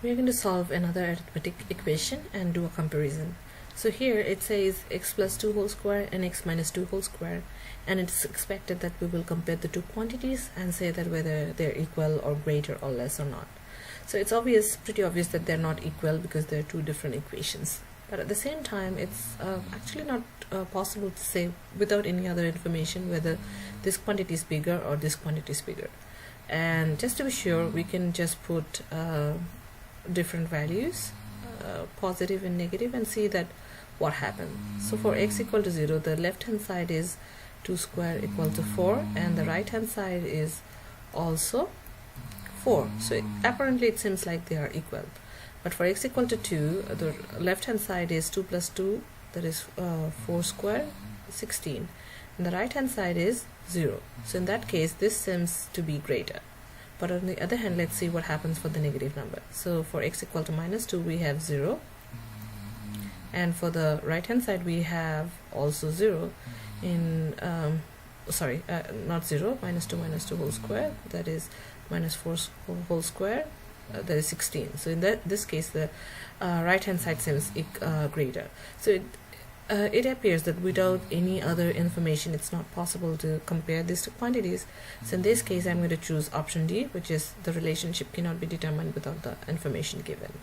we're going to solve another arithmetic equation and do a comparison. So here it says x plus 2 whole square and x minus 2 whole square, and it's expected that we will compare the two quantities and say that whether they're equal or greater or less or not. So it's pretty obvious that they're not equal because they're two different equations. But at the same time, it's actually not possible to say without any other information whether this quantity is bigger or this quantity is bigger. And just to be sure, we can just put different values, positive and negative, and see that what happens. So for x equal to 0, the left hand side is 2 square equal to 4, and the right hand side is also 4. So apparently it seems like they are equal. But for x equal to 2, the left hand side is 2 plus 2, that is 4 square, 16, and the right hand side is 0. So in that case, this seems to be greater. But on the other hand, let's see what happens for the negative number. So for x equal to minus 2, we have 0, and for the right hand side we have also 0 in not 0, minus 2 whole square, that is minus 4 whole square, that is 16. So in this case, the right hand side seems greater. So it appears that without any other information, it's not possible to compare these two quantities. So in this case, I'm going to choose option D, which is the relationship cannot be determined without the information given.